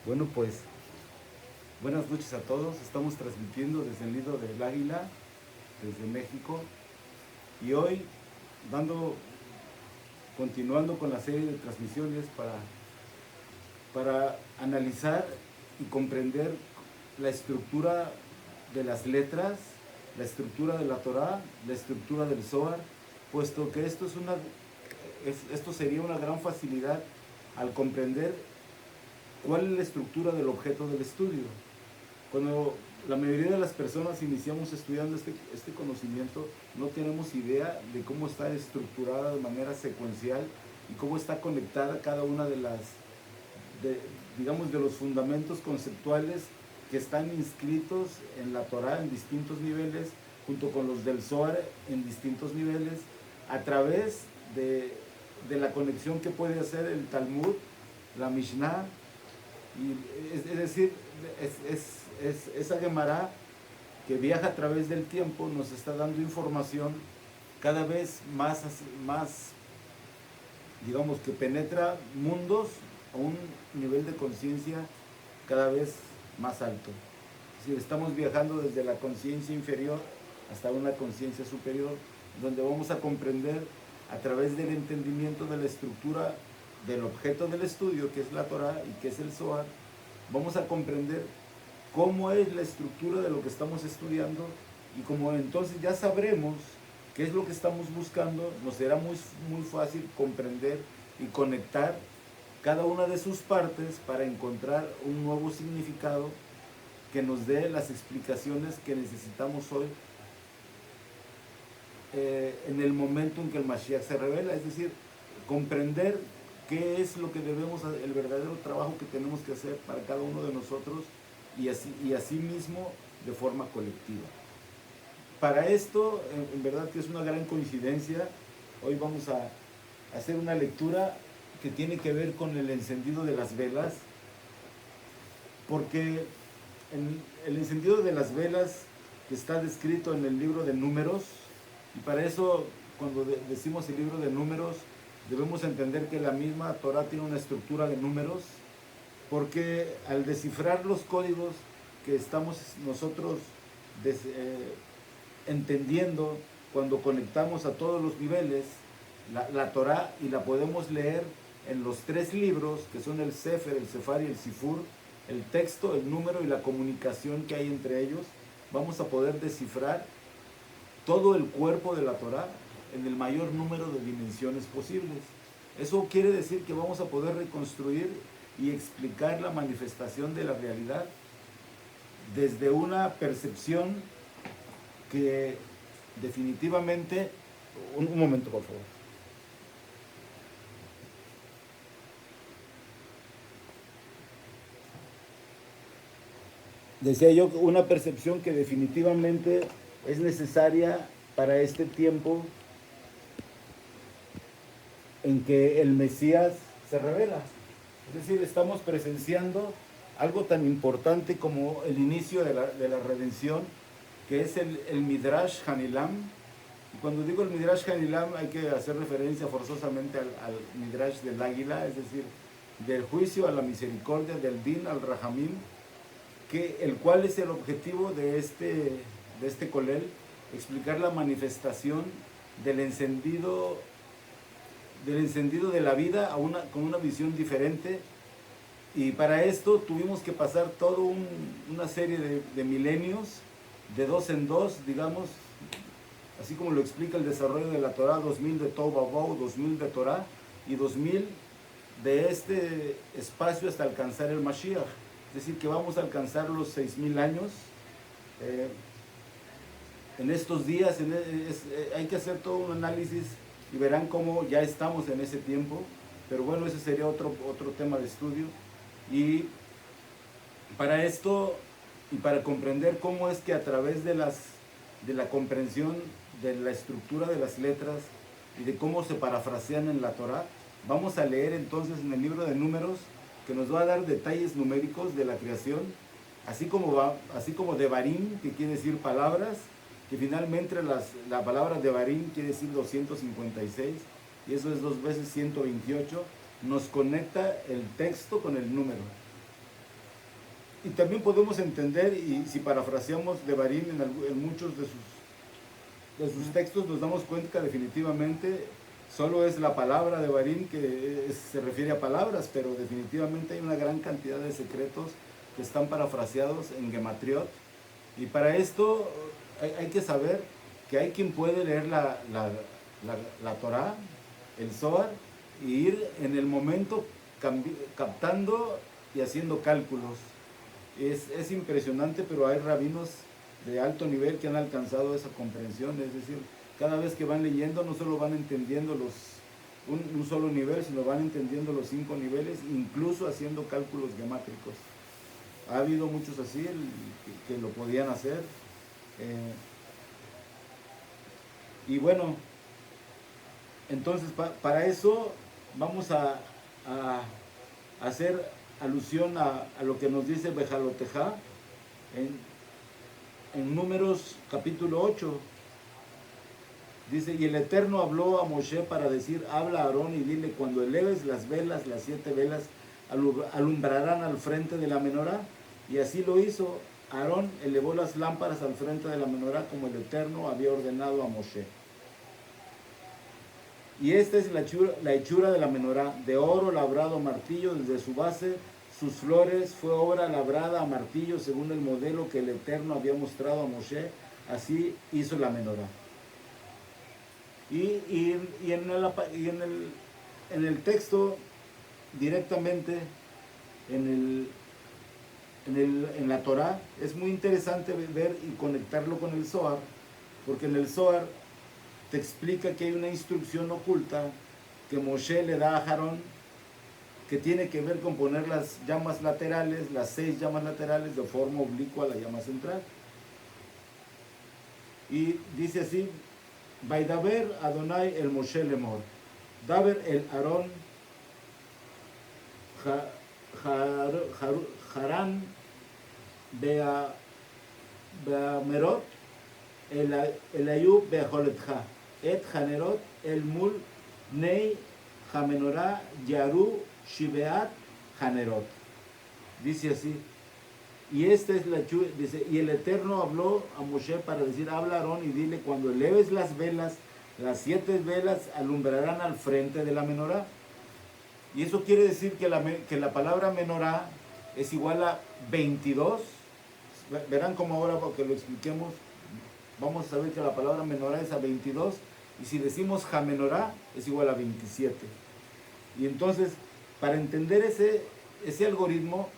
Bueno, pues buenas noches a todos. Estamos transmitiendo desde el Nido del Águila, desde México. Y hoy continuando con la serie de transmisiones para analizar y comprender la estructura de las letras, la estructura de la Torá, la estructura del Zohar, puesto que esto sería una gran facilidad al comprender cuál es la estructura del objeto del estudio. Cuando la mayoría de las personas iniciamos estudiando este conocimiento, no tenemos idea de cómo está estructurada de manera secuencial y cómo está conectada cada una de digamos, de los fundamentos conceptuales que están inscritos en la Torá en distintos niveles, junto con los del Zohar en distintos niveles, a través de la conexión que puede hacer el Talmud, la Mishnah, es decir, esa Gemara que viaja a través del tiempo nos está dando información cada vez más, digamos, que penetra mundos a un nivel de conciencia cada vez más alto. Es decir, estamos viajando desde la conciencia inferior hasta una conciencia superior, donde vamos a comprender a través del entendimiento de la estructura del objeto del estudio, que es la Torah y que es el Zohar, vamos a comprender cómo es la estructura de lo que estamos estudiando, y como entonces ya sabremos qué es lo que estamos buscando, nos será muy fácil comprender y conectar cada una de sus partes para encontrar un nuevo significado que nos dé las explicaciones que necesitamos hoy en el momento en que el Mashiach se revela. Es decir, comprender qué es lo que debemos, el verdadero trabajo que tenemos que hacer para cada uno de nosotros y así mismo de forma colectiva. Para esto, en verdad que es una gran coincidencia, hoy vamos a hacer una lectura que tiene que ver con el encendido de las velas, porque el encendido de las velas que está descrito en el libro de Números, y para eso cuando decimos el libro de Números debemos entender que la misma Torah tiene una estructura de números, porque al descifrar los códigos que estamos nosotros entendiendo cuando conectamos a todos los niveles, la Torah, y la podemos leer en los tres libros que son el Sefer, el Sefar y el Sifur, el texto, el número y la comunicación que hay entre ellos, vamos a poder descifrar todo el cuerpo de la Torah en el mayor número de dimensiones posibles. Eso quiere decir que vamos a poder reconstruir y explicar la manifestación de la realidad desde una percepción que definitivamente... Un momento, por favor. Decía yo, una percepción que definitivamente es necesaria para este tiempo en que el Mesías se revela. Es decir, estamos presenciando algo tan importante como el inicio de la redención, que es el Midrash Hanilam. Y cuando digo el Midrash Hanilam hay que hacer referencia forzosamente al Midrash del Águila, es decir, del juicio a la misericordia, del Din al Rahamim, el cual es el objetivo de este Kolel, explicar la manifestación del encendido de la vida con una visión diferente. Y para esto tuvimos que pasar toda una serie de milenios, de dos en dos, digamos, así como lo explica el desarrollo de la Torah, 2000 de Tohu Vavohu, 2000 de Torah y 2000 de este espacio hasta alcanzar el Mashiach. Es decir, que vamos a alcanzar los 6000 años. En estos días hay que hacer todo un análisis y verán cómo ya estamos en ese tiempo, pero bueno, ese sería otro tema de estudio. Y para esto, y para comprender cómo es que a través de la comprensión de la estructura de las letras y de cómo se parafrasean en la Torah, vamos a leer entonces en el libro de Números, que nos va a dar detalles numéricos de la creación, así como Devarim, que quiere decir palabras, que finalmente la palabra Devarim quiere decir 256, y eso es 2 veces 128, nos conecta el texto con el número. y también podemos entender, y si parafraseamos Devarim en muchos de sus textos, nos damos cuenta que definitivamente solo es la palabra de Devarim que se refiere a palabras, pero definitivamente hay una gran cantidad de secretos que están parafraseados en Gematriot. Y para esto hay que saber que hay quien puede leer la Torah, el Zohar, y ir en el momento captando y haciendo cálculos. Es impresionante, pero hay rabinos de alto nivel que han alcanzado esa comprensión, es decir, cada vez que van leyendo no solo van entendiendo un solo nivel, sino van entendiendo los 5 niveles, incluso haciendo cálculos gemátricos. Ha habido muchos así que lo podían hacer. Y bueno, entonces para eso vamos a hacer alusión a lo que nos dice Bejalotejá en Números capítulo 8. Dice, y el Eterno habló a Moshe para decir, habla a Aarón y dile, cuando eleves las velas, las 7 velas alumbrarán al frente de la menorá. Y así lo hizo. Aarón elevó las lámparas al frente de la menorá como el Eterno había ordenado a Moshe. Y esta es la hechura de la menorá, de oro labrado a martillo desde su base. Sus flores fue obra labrada a martillo según el modelo que el Eterno había mostrado a Moshe. Así hizo la menorá. Y en el texto, directamente en la Torá, es muy interesante ver y conectarlo con el Zohar, porque en el Zohar te explica que hay una instrucción oculta que Moshe le da a Aarón, que tiene que ver con poner las llamas laterales, las 6 llamas laterales, de forma oblicua a la llama central. Y dice así, Vaidaber Adonai el Moshe lemor, Daber el Aarón Harán Beamerot el Ayub Beajoletja et Hanerot el Mul Nei Hamenorá Yaru Shibeat Hanerot. Dice así. Y esta es dice, y el Eterno habló a Moshe para decir, habla a Aarón y dile, cuando eleves las velas, las 7 velas alumbrarán al frente de la menorá. Y eso quiere decir que la palabra menorá es igual a 22. Verán como ahora, para que lo expliquemos, vamos a saber que la palabra menorá es a 22. Y si decimos jamenorá, es igual a 27. Y entonces, para entender ese algoritmo,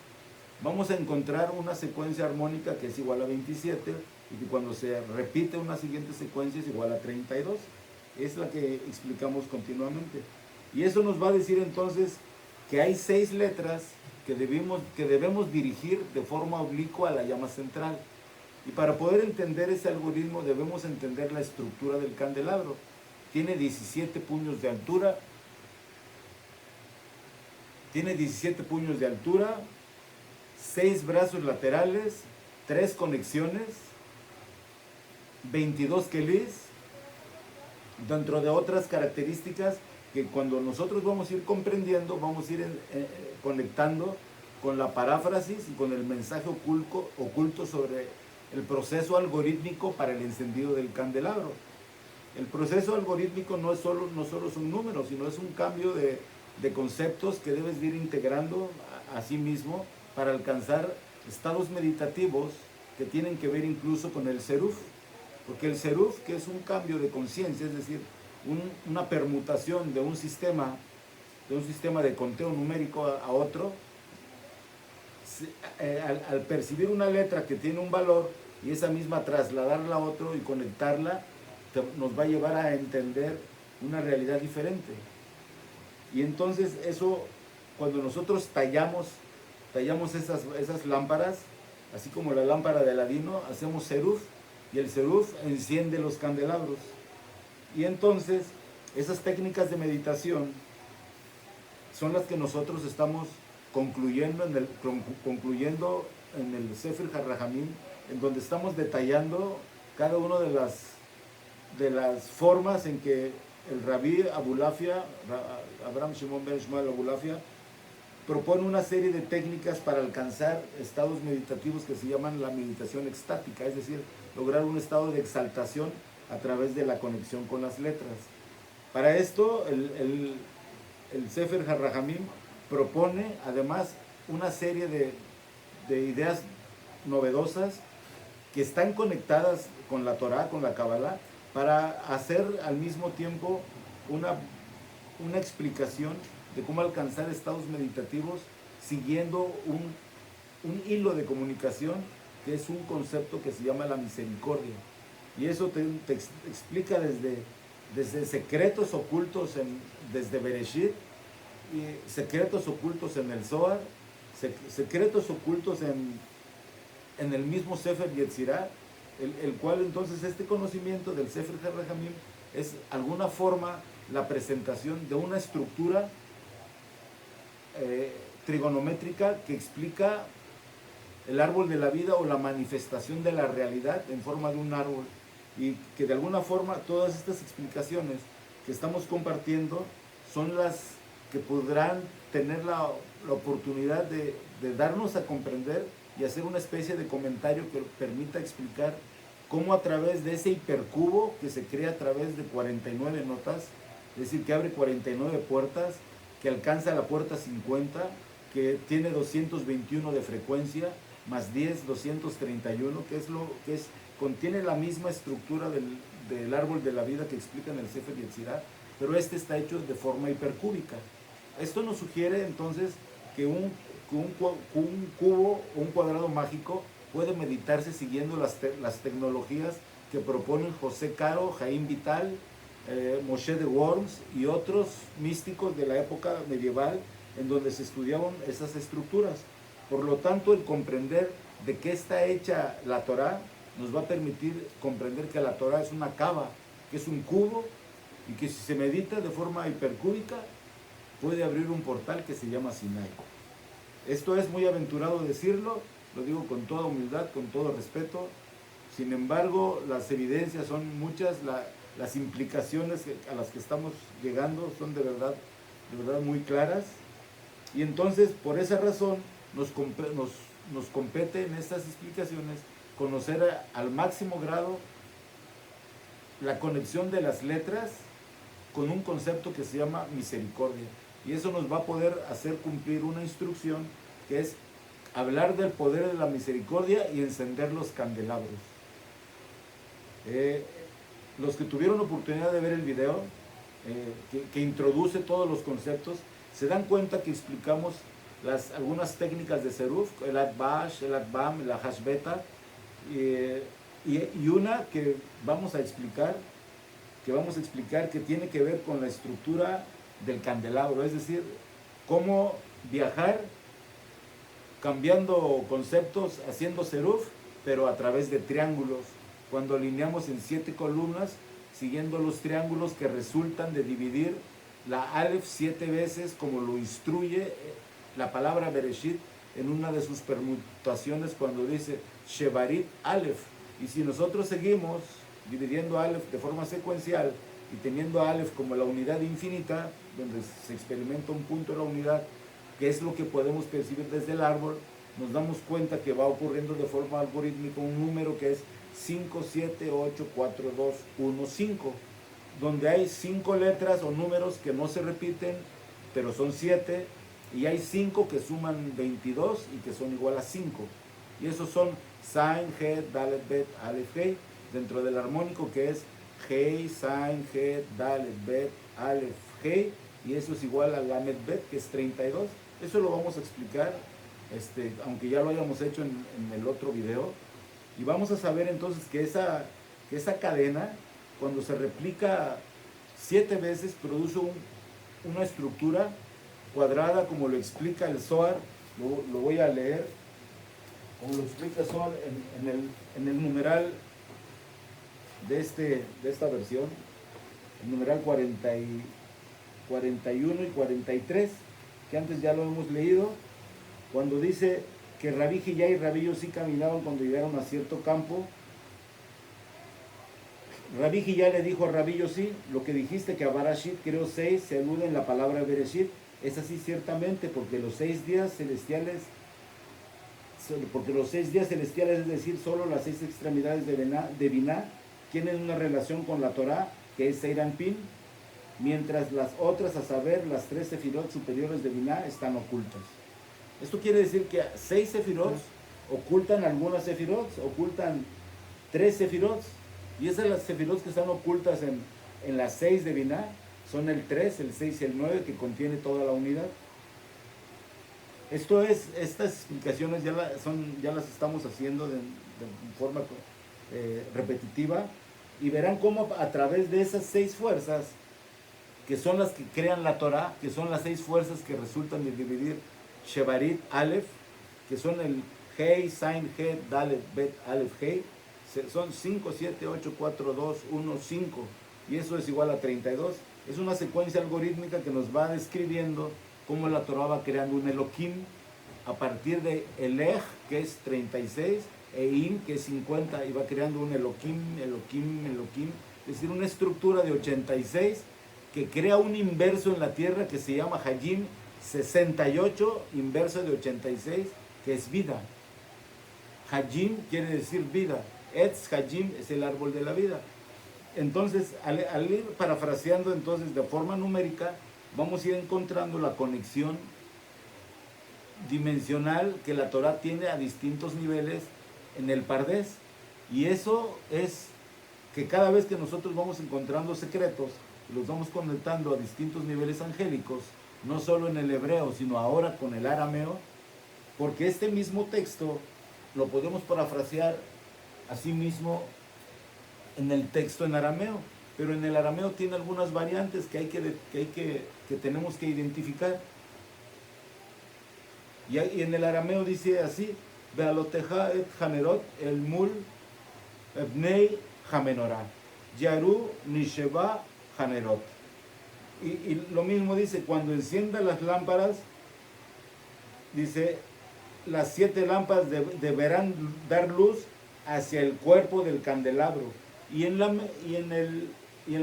vamos a encontrar una secuencia armónica que es igual a 27 y que cuando se repite una siguiente secuencia es igual a 32. Es la que explicamos continuamente. Y eso nos va a decir entonces que hay 6 letras que debemos dirigir de forma oblicua a la llama central. Y para poder entender ese algoritmo debemos entender la estructura del candelabro. Tiene 17 puños de altura. 6 brazos laterales, 3 conexiones, 22 quelís, dentro de otras características que cuando nosotros vamos a ir comprendiendo, vamos a ir conectando con la paráfrasis y con el mensaje oculto sobre el proceso algorítmico para el encendido del candelabro. El proceso algorítmico no solo son números, sino es un cambio de conceptos que debes ir integrando a sí mismo para alcanzar estados meditativos que tienen que ver incluso con el seruf, porque el seruf, que es un cambio de conciencia, es decir, una permutación de un sistema de conteo numérico a otro, al percibir una letra que tiene un valor y esa misma trasladarla a otro y conectarla, nos va a llevar a entender una realidad diferente. Y entonces eso, cuando nosotros tallamos esas lámparas, así como la lámpara de Aladino, hacemos seruf, y el seruf enciende los candelabros. Y entonces, esas técnicas de meditación son las que nosotros estamos concluyendo en el Sefer HaRajamim, en donde estamos detallando cada una de las formas en que el Rabí Abulafia, Abraham Shimon ben Shmuel Abulafia, propone una serie de técnicas para alcanzar estados meditativos que se llaman la meditación extática, es decir, lograr un estado de exaltación a través de la conexión con las letras. Para esto, el Sefer HaRahamim propone además una serie de ideas novedosas que están conectadas con la Torah, con la Kabbalah, para hacer al mismo tiempo una explicación de cómo alcanzar estados meditativos siguiendo un hilo de comunicación que es un concepto que se llama la misericordia. Y eso te explica desde secretos ocultos desde Bereshit, y secretos ocultos en el Zohar, secretos ocultos en el mismo Sefer Yetzirah, el cual entonces este conocimiento del Sefer HaRahamim es alguna forma la presentación de una estructura trigonométrica que explica el árbol de la vida o la manifestación de la realidad en forma de un árbol, y que de alguna forma todas estas explicaciones que estamos compartiendo son las que podrán tener la oportunidad de darnos a comprender y hacer una especie de comentario que permita explicar cómo a través de ese hipercubo que se crea a través de 49 notas, es decir, que abre 49 puertas, que alcanza la puerta 50, que tiene 221 de frecuencia, más 10, 231, contiene la misma estructura del árbol de la vida que explica en el Sefer Yetzirah, pero este está hecho de forma hipercúbica. Esto nos sugiere entonces que un cubo o un cuadrado mágico puede meditarse siguiendo las tecnologías que proponen José Caro, Jaime Vital, Moshe de Worms y otros místicos de la época medieval, en donde se estudiaban esas estructuras. Por lo tanto, el comprender de qué está hecha la Torah nos va a permitir comprender que la Torah es una cava, que es un cubo, y que si se medita de forma hipercúbica puede abrir un portal que se llama Sinai. Esto es muy aventurado decirlo, lo digo con toda humildad, con todo respeto. Sin embargo, las evidencias son muchas, las implicaciones a las que estamos llegando son de verdad muy claras. Y entonces, por esa razón, nos compete en estas explicaciones conocer al máximo grado la conexión de las letras con un concepto que se llama misericordia. Y eso nos va a poder hacer cumplir una instrucción que es hablar del poder de la misericordia y encender los candelabros. Los que tuvieron oportunidad de ver el video, que introduce todos los conceptos, se dan cuenta que explicamos algunas técnicas de Seruf, el Atbash, el Atbam, el Hashbeta, y una que vamos a explicar que tiene que ver con la estructura del candelabro, es decir, cómo viajar cambiando conceptos, haciendo Seruf, pero a través de triángulos, cuando alineamos en 7 columnas, siguiendo los triángulos que resultan de dividir la Aleph 7 veces, como lo instruye la palabra Bereshit en una de sus permutaciones cuando dice Shevarit Aleph. Y si nosotros seguimos dividiendo Aleph de forma secuencial y teniendo a Aleph como la unidad infinita, donde se experimenta un punto de la unidad, que es lo que podemos percibir desde el árbol, nos damos cuenta que va ocurriendo de forma algorítmica un número que es 5, 7, 8, 4, 2, 1, 5, donde hay 5 letras o números que no se repiten, pero son 7, y hay 5 que suman 22 y que son igual a 5. Y esos son Zain, He, Dalet, Bet, Aleph, Hei, dentro del armónico que es Hei, Zain, He, Dalet, Bet, Aleph, Hei, y eso es igual a Lamed Bet, que es 32. Eso lo vamos a explicar, aunque ya lo hayamos hecho en el otro video. Y vamos a saber entonces que esa cadena, cuando se replica 7 veces, produce una estructura cuadrada, como lo explica el Zohar. Lo voy a leer, como lo explica el Zohar en el numeral de esta versión, el numeral 41 y 43, que antes ya lo hemos leído, cuando dice que Rabí Hillá y Rabí Yosí caminaban cuando llegaron a cierto campo. Rabí Hillá le dijo a Rabí Yosí: lo que dijiste que a Barashit creó 6 se alude en la palabra Bereshit, Es así ciertamente porque los 6 días celestiales, es decir, solo las 6 extremidades de Binah tienen una relación con la Torah, que es Zeir Anpin, mientras las otras, a saber, las 3 sefirot superiores de Binah, están ocultas. Esto quiere decir que 6 sefirot ocultan algunas sefirot, ocultan 3 sefirot, y esas las sefirot que están ocultas en las 6 de Binah son el 3, el 6 y el 9, que contiene toda la unidad. Estas explicaciones ya las estamos haciendo de forma repetitiva, y verán cómo a través de esas 6 fuerzas, que son las que crean la Torah, que son las 6 fuerzas que resultan de dividir Shevarit Aleph, que son el Hei, Sain, He, Dalet, Bet, Aleph, Hei, son 5, 7, 8, 4, 2, 1, 5, y eso es igual a 32. Es una secuencia algorítmica que nos va describiendo cómo la Torah va creando un Elohim a partir de Elej, que es 36, e In, que es 50, y va creando un Elohim, es decir, una estructura de 86 que crea un inverso en la tierra que se llama Hajim 68, inverso de 86, que es vida. Hajim quiere decir vida. Etz Hajim es el árbol de la vida. Entonces, al ir parafraseando entonces de forma numérica, vamos a ir encontrando la conexión dimensional que la Torah tiene a distintos niveles en el Pardés. Y eso es que cada vez que nosotros vamos encontrando secretos, los vamos conectando a distintos niveles angélicos, no solo en el hebreo, sino ahora con el arameo, porque este mismo texto lo podemos parafrasear así mismo en el texto en arameo, pero en el arameo tiene algunas variantes que tenemos que identificar. Y en el arameo dice así: Bealoteja et Hanerot el mul ebnei Hamenorah, Yaru Nisheba Hanerot. Y lo mismo dice: cuando encienda las lámparas, dice, las 7 lámparas deberán dar luz hacia el cuerpo del candelabro. Y en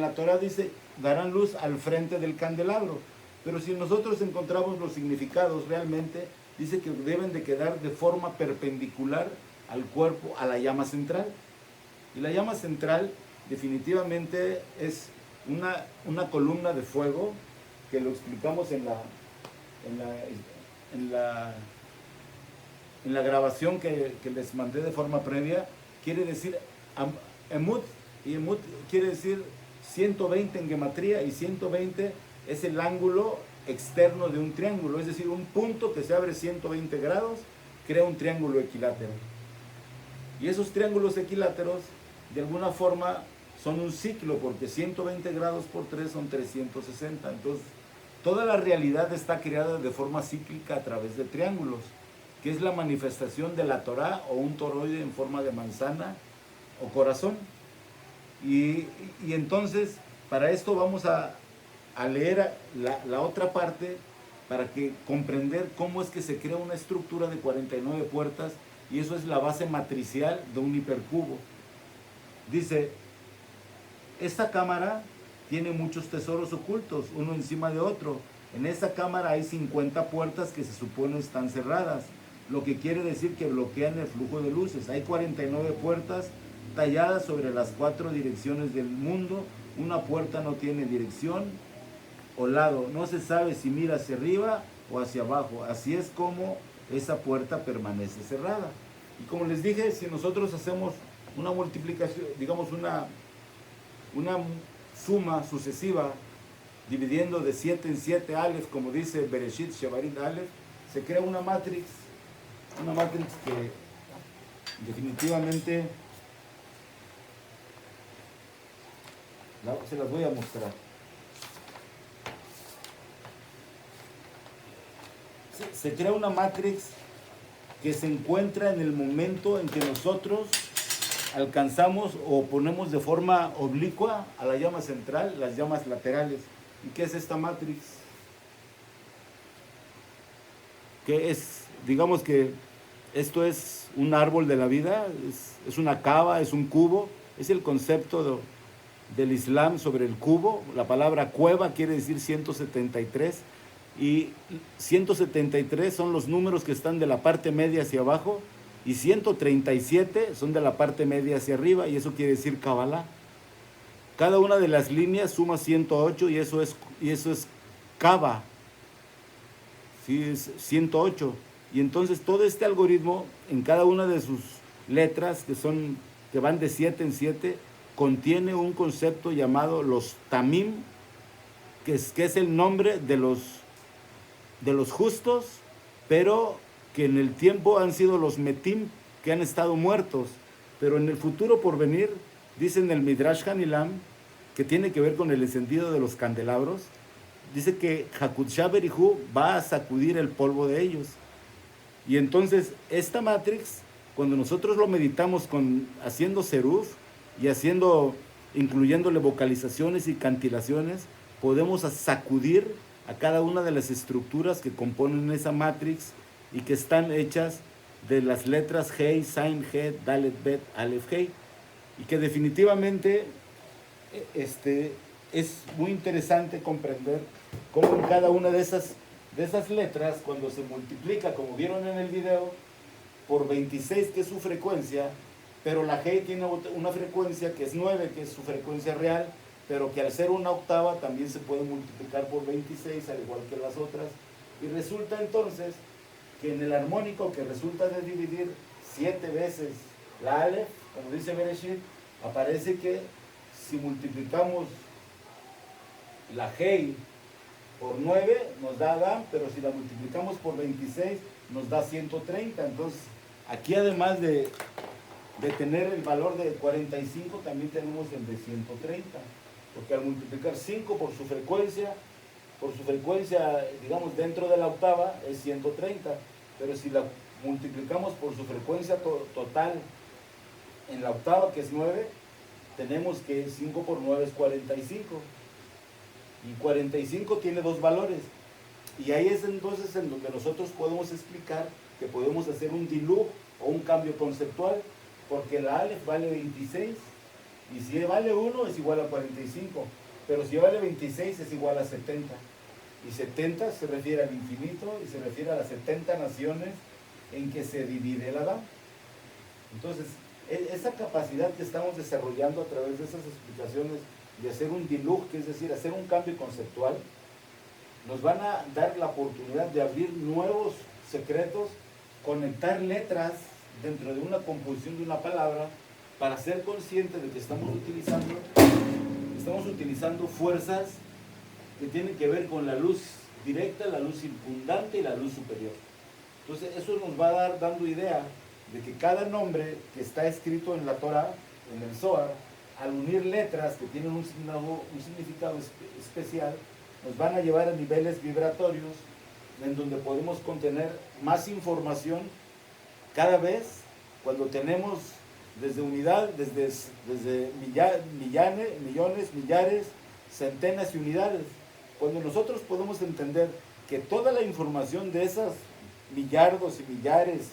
la Torah dice, darán luz al frente del candelabro. Pero si nosotros encontramos los significados realmente, dice que deben de quedar de forma perpendicular al cuerpo, a la llama central. Y la llama central definitivamente es una columna de fuego, que lo explicamos en la grabación que les mandé de forma previa. Quiere decir Emut, y Emut quiere decir 120 en gematría, y 120 es el ángulo externo de un triángulo, es decir, un punto que se abre 120 grados crea un triángulo equilátero. Y esos triángulos equiláteros de alguna forma son un ciclo, porque 120 grados por 3 son 360. Entonces, toda la realidad está creada de forma cíclica a través de triángulos, que es la manifestación de la Torah, o un toroide en forma de manzana o corazón. Y entonces, para esto vamos a leer la otra parte, para que comprender cómo es que se crea una estructura de 49 puertas, y eso es la base matricial de un hipercubo. Dice: esta cámara tiene muchos tesoros ocultos, uno encima de otro. En esta cámara hay 50 puertas que se supone están cerradas, lo que quiere decir que bloquean el flujo de luces. Hay 49 puertas talladas sobre las 4 direcciones del mundo. Una puerta no tiene dirección o lado, no se sabe si mira hacia arriba o hacia abajo. Así es como esa puerta permanece cerrada. Y como les dije, si nosotros hacemos una multiplicación, digamos una suma sucesiva, dividiendo de 7 en 7 Aleph, como dice Bereshit Shevarit Aleph, se crea una matrix que definitivamente se las voy a mostrar. Se crea una matrix que se encuentra en el momento en que nosotros alcanzamos o ponemos de forma oblicua a la llama central las llamas laterales. ¿Y qué es esta matrix? Que es, digamos que esto es un árbol de la vida, es una cava, es un cubo, es el concepto del Islam sobre el cubo. La palabra cueva quiere decir 173, y 173 son los números que están de la parte media hacia abajo, y 137 son de la parte media hacia arriba, y eso quiere decir Kabbalah. Cada una de las líneas suma 108 y eso es Kaba, ¿sí? Es 108. Y entonces todo este algoritmo, en cada una de sus letras, que van de 7 en 7, contiene un concepto llamado los Tamim, que es el nombre de los justos, pero que en el tiempo han sido los Metim, que han estado muertos. Pero en el futuro por venir, dicen el Midrash Hanilam, que tiene que ver con el encendido de los candelabros, dice que Hakudsha Berihu va a sacudir el polvo de ellos. Y entonces esta Matrix, cuando nosotros lo meditamos haciendo seruf y incluyéndole vocalizaciones y cantilaciones, podemos sacudir a cada una de las estructuras que componen esa Matrix y que están hechas de las letras Hei, Sain, He, Dalet, Bet, Aleph, Hei, y que definitivamente es muy interesante comprender cómo en cada una de esas letras, cuando se multiplica, como vieron en el video, por 26, que es su frecuencia, pero la Hei tiene una frecuencia que es 9, que es su frecuencia real, pero que al ser una octava también se puede multiplicar por 26, al igual que las otras, y resulta entonces que en el armónico, que resulta de dividir 7 veces la Aleph, como dice Bereshit, aparece que si multiplicamos la Hei por 9 nos da Adam, pero si la multiplicamos por 26 nos da 130. Entonces, aquí además de tener el valor de 45, también tenemos el de 130, porque al multiplicar 5 por su frecuencia, digamos, dentro de la octava es 130, pero si la multiplicamos por su frecuencia total en la octava, que es 9, tenemos que 5 por 9 es 45, y 45 tiene dos valores, y ahí es entonces en donde nosotros podemos explicar que podemos hacer un dilug o un cambio conceptual, porque la Aleph vale 26, y si vale 1 es igual a 45, pero si vale 26 es igual a 70, y 70 se refiere al infinito y se refiere a las 70 naciones en que se divide el Adán. Entonces, esa capacidad que estamos desarrollando a través de esas explicaciones de hacer un dilug, que es decir, hacer un cambio conceptual, nos van a dar la oportunidad de abrir nuevos secretos, conectar letras dentro de una composición de una palabra, para ser conscientes de que estamos utilizando fuerzas que tienen que ver con la luz directa, la luz circundante y la luz superior. Entonces eso nos va dando idea de que cada nombre que está escrito en la Torah, en el Zohar, al unir letras que tienen un significado especial, nos van a llevar a niveles vibratorios en donde podemos contener más información cada vez, cuando tenemos desde unidad, desde millones, millares, centenas y unidades. Cuando nosotros podemos entender que toda la información de esas millardos y millares,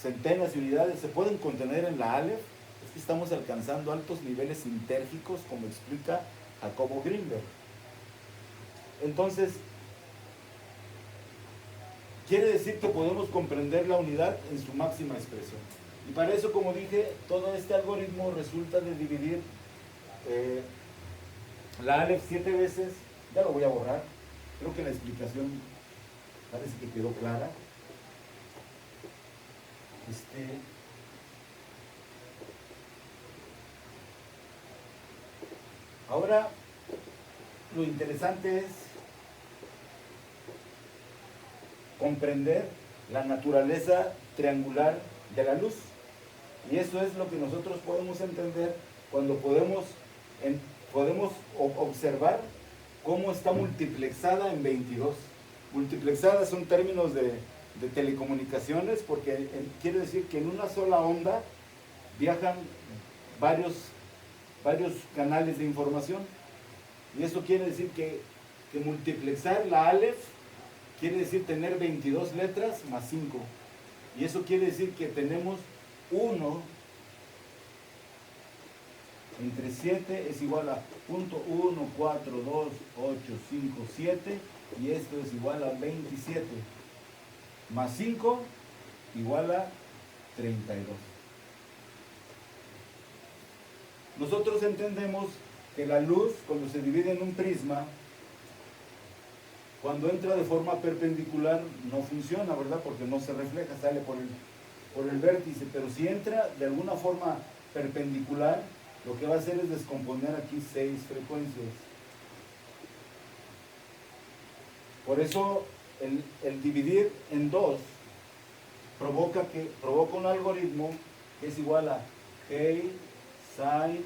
centenas y unidades se pueden contener en la Aleph, es que estamos alcanzando altos niveles sintérgicos, como explica Jacobo Greenberg. Entonces, quiere decir que podemos comprender la unidad en su máxima expresión. Y para eso, como dije, todo este algoritmo resulta de dividir la Aleph 7 veces. Ya lo voy a borrar. Creo que la explicación parece que quedó clara. Ahora, lo interesante es comprender la naturaleza triangular de la luz. Y eso es lo que nosotros podemos entender cuando podemos observar cómo está multiplexada en 22. Multiplexada son términos de telecomunicaciones, porque quiere decir que en una sola onda viajan varios canales de información. Y eso quiere decir que multiplexar la Aleph quiere decir tener 22 letras más 5. Y eso quiere decir que tenemos entre 7 es igual a punto 1, 4, 2, 8, 5, 7, y esto es igual a 27, más 5 igual a 32. Nosotros entendemos que la luz, cuando se divide en un prisma, cuando entra de forma perpendicular no funciona, ¿verdad? Porque no se refleja, sale por el vértice, pero si entra de alguna forma perpendicular, lo que va a hacer es descomponer aquí 6 frecuencias. Por eso el dividir en 2 provoca un algoritmo que es igual a Hei, Sin,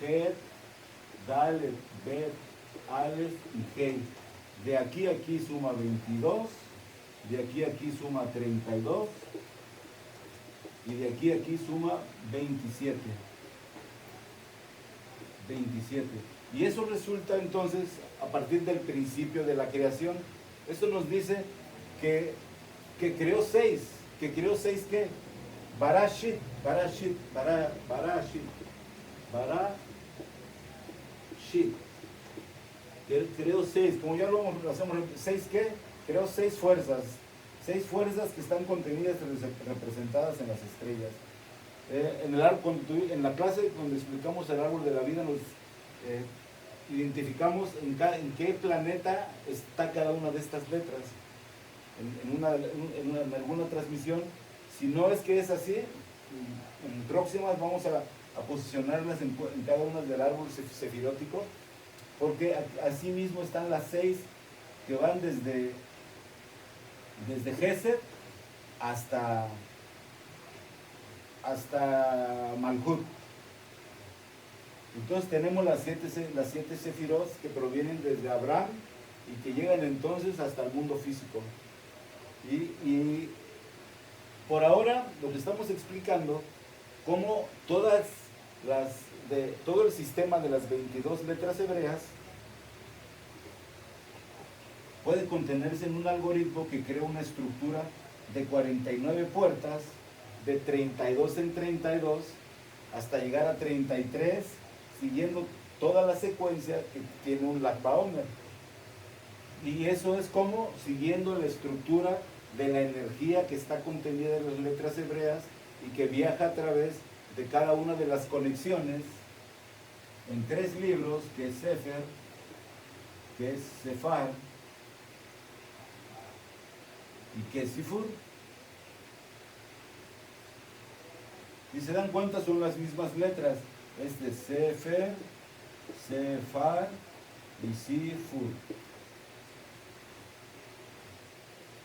Het, Dalet, Bet, Aleph y Hei. De aquí a aquí suma 22, de aquí a aquí suma 32 y de aquí a aquí suma 27. 27. Y eso resulta entonces a partir del principio de la creación. Esto nos dice que creó 6. ¿Que creó 6 qué? Barashit, Barashit, Barashit, Barashit. Creó 6, como ya lo hacemos, 6 qué? Creó 6 fuerzas. 6 fuerzas que están contenidas, representadas en las estrellas. En la clase donde explicamos el árbol de la vida nos identificamos en qué planeta está cada una de estas letras. En alguna transmisión, si no es que es así, en próximas vamos a posicionarlas en cada una del árbol sefirótico, porque así mismo están las 6 que van desde Gesed hasta Malhut. Entonces tenemos las siete sefirot que provienen desde Abraham y que llegan entonces hasta el mundo físico. Y por ahora lo que estamos explicando, cómo todo el sistema de las 22 letras hebreas puede contenerse en un algoritmo que crea una estructura de 49 puertas, de 32 en 32, hasta llegar a 33, siguiendo toda la secuencia que tiene un Lag BaOmer. Y eso es como siguiendo la estructura de la energía que está contenida en las letras hebreas y que viaja a través de cada una de las conexiones en 3 libros, que es Sefer, que es Sefar y que es Sifur. Si se dan cuenta, son las mismas letras. Este Sefer, Sefar y Sifur.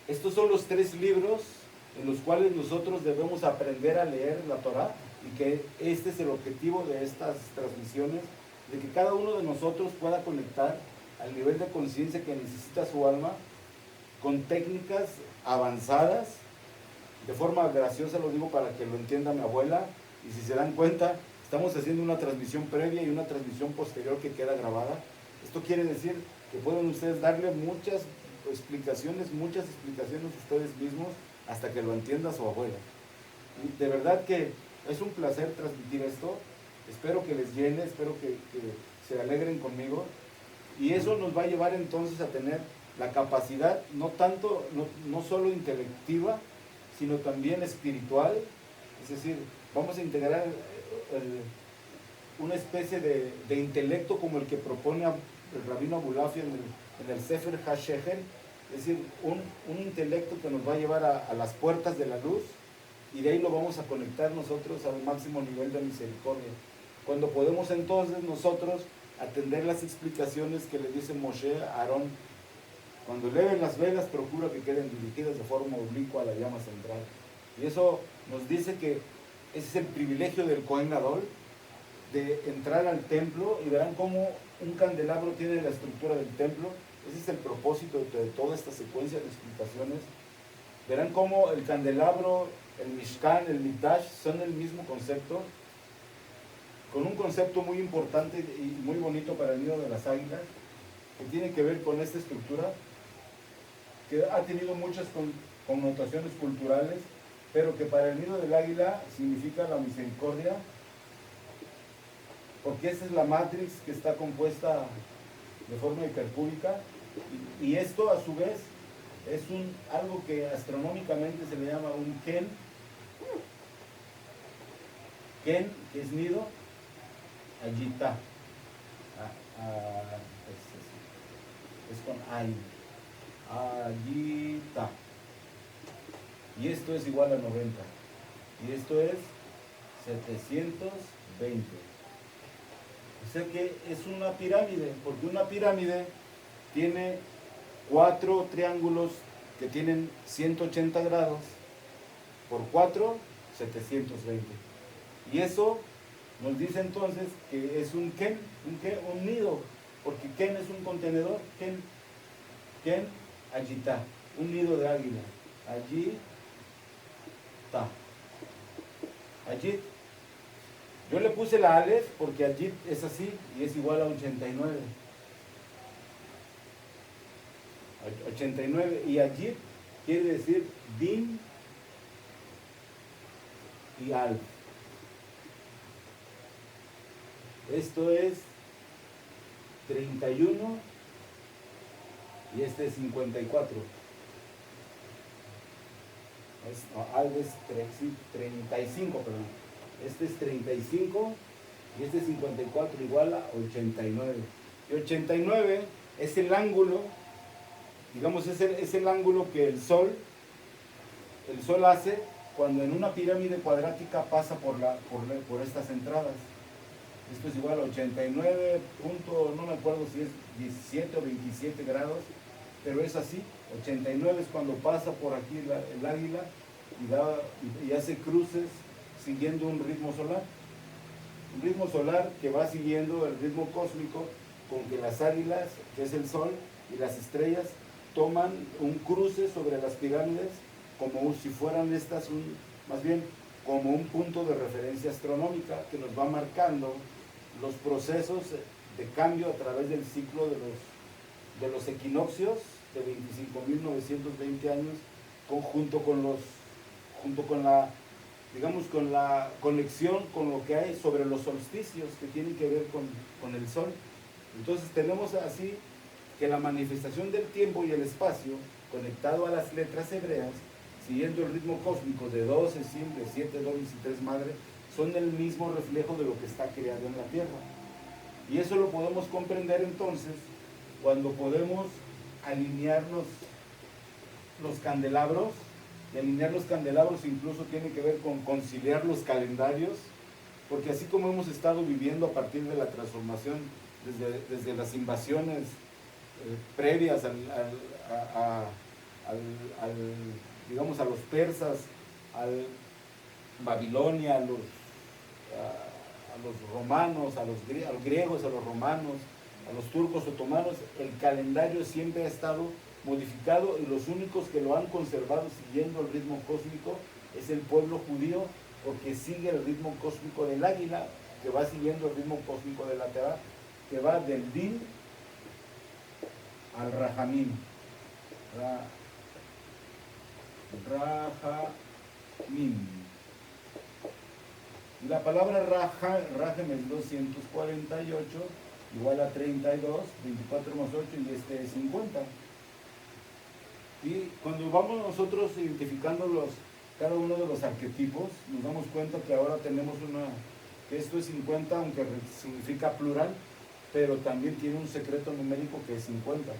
Estos son los 3 libros en los cuales nosotros debemos aprender a leer la Torah, y que este es el objetivo de estas transmisiones, de que cada uno de nosotros pueda conectar al nivel de conciencia que necesita su alma con técnicas avanzadas. De forma graciosa lo digo para que lo entienda mi abuela, y si se dan cuenta, estamos haciendo una transmisión previa y una transmisión posterior que queda grabada. Esto quiere decir que pueden ustedes darle muchas explicaciones ustedes mismos hasta que lo entienda su abuela. Y de verdad que es un placer transmitir esto. Espero que les llene, espero que se alegren conmigo, y eso nos va a llevar entonces a tener la capacidad no solo intelectiva, sino también espiritual. Es decir, vamos a integrar una especie de intelecto como el que propone el rabino Abulafia en el Sefer HaShechel, es decir, un intelecto que nos va a llevar a las puertas de la luz, y de ahí lo vamos a conectar nosotros al máximo nivel de misericordia. Cuando podemos entonces nosotros atender las explicaciones que le dice Moshe a Aarón: cuando eleven las velas, procura que queden dirigidas de forma oblicua a la llama central. Y eso nos dice que ese es el privilegio del Cohen Gadol, de entrar al templo, y verán cómo un candelabro tiene la estructura del templo. Ese es el propósito de toda esta secuencia de explicaciones. Verán cómo el candelabro, el Mishkan, el Mikdash son el mismo concepto, con un concepto muy importante y muy bonito para el nido de las águilas, que tiene que ver con esta estructura, que ha tenido muchas connotaciones culturales, pero que para el nido del águila significa la misericordia porque esa es la matrix que está compuesta de forma hipercúbica, y esto a su vez es algo que astronómicamente se le llama un Ken, que es nido, Ayita, es con Ay, Ayita, y esto es igual a 90, y esto es 720. O sea que es una pirámide, porque una pirámide tiene 4 triángulos que tienen 180 grados, por 4, 720. Y eso nos dice entonces que es un Ken, un nido, porque Ken es un contenedor, Ken, Ayita, un nido de águila, Ayita, Ayit. Yo le puse la Aleph porque Ayit es así y es igual a 89. 89, y Ayit quiere decir Din y Al. Esto es 31 y este es 54. Al es 35, perdón. Este es 35 y este es 54, igual a 89. Y 89 es el ángulo, digamos, es el ángulo que el Sol hace cuando en una pirámide cuadrática pasa por estas entradas. Esto es igual a 89 punto, no me acuerdo si es 17 o 27 grados, pero es así. 89 es cuando pasa por aquí el águila y hace cruces siguiendo un ritmo solar. Un ritmo solar que va siguiendo el ritmo cósmico con que las águilas, que es el Sol, y las estrellas toman un cruce sobre las pirámides como si fueran estas, más bien como un punto de referencia astronómica que nos va marcando los procesos de cambio a través del ciclo de los equinoccios de 25.920 años, junto con la, digamos, con la conexión con lo que hay sobre los solsticios que tienen que ver con el Sol. Entonces tenemos así que la manifestación del tiempo y el espacio, conectado a las letras hebreas, siguiendo el ritmo cósmico de 12 simples, 7 dobles y 3 madres, son el mismo reflejo de lo que está creado en la Tierra. Y eso lo podemos comprender entonces cuando podemos alinear los candelabros. Y alinear los candelabros incluso tiene que ver con conciliar los calendarios, porque así como hemos estado viviendo a partir de la transformación, desde las invasiones previas digamos, a los persas, al Babilonia, a los romanos, a los griegos, a los romanos, a los turcos otomanos, el calendario siempre ha estado modificado, y los únicos que lo han conservado siguiendo el ritmo cósmico es el pueblo judío, porque sigue el ritmo cósmico del águila, que va siguiendo el ritmo cósmico de la Teba, que va del Din al Rahamim. Rahamim. Y la palabra Rahem es 248, igual a 32, 24 más 8, y este es 50. Y cuando vamos nosotros identificando cada uno de los arquetipos, nos damos cuenta que ahora tenemos que esto es 50, aunque significa plural, pero también tiene un secreto numérico que es 50.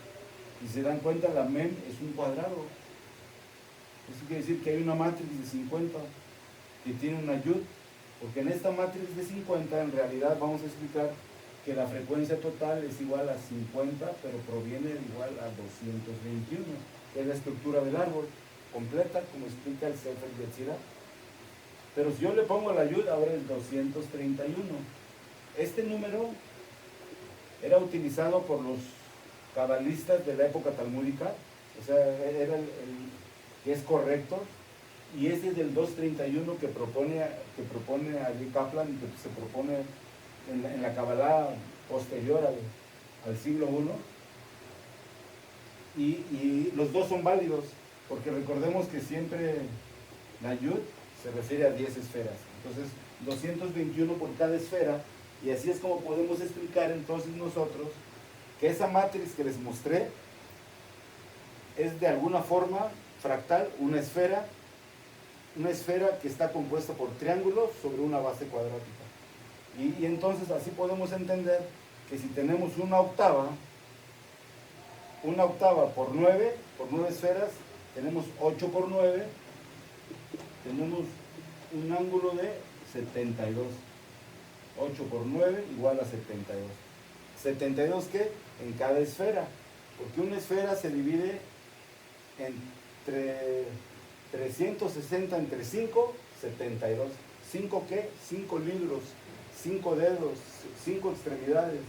Y se dan cuenta, la Mem es un cuadrado. Eso quiere decir que hay una matriz de 50 que tiene una Yud, porque en esta matriz de 50 en realidad vamos a explicar que la frecuencia total es igual a 50, pero proviene igual a 221, que es la estructura del árbol completa, como explica el Sefer Yetzirah. Pero si yo le pongo la Yud, ahora es 231. Este número era utilizado por los cabalistas de la época talmúdica, o sea, era el que es correcto, y ese es del 231 que propone allí Kaplan, y que se propone en la Kabbalah posterior al siglo I, y los dos son válidos, porque recordemos que siempre la Yud se refiere a 10 esferas, entonces 221 por cada esfera, Y así es como podemos explicar entonces nosotros que esa matriz que les mostré es de alguna forma fractal, una esfera que está compuesta por triángulos sobre una base cuadrática. Y entonces así podemos entender que si tenemos una octava por 9 esferas, tenemos 8 por 9, tenemos un ángulo de 72. 8 por 9 igual a 72. ¿72 qué? En cada esfera, porque una esfera se divide entre 360 entre 5, 72. ¿5 qué? 5 libros, 5 dedos, 5 extremidades.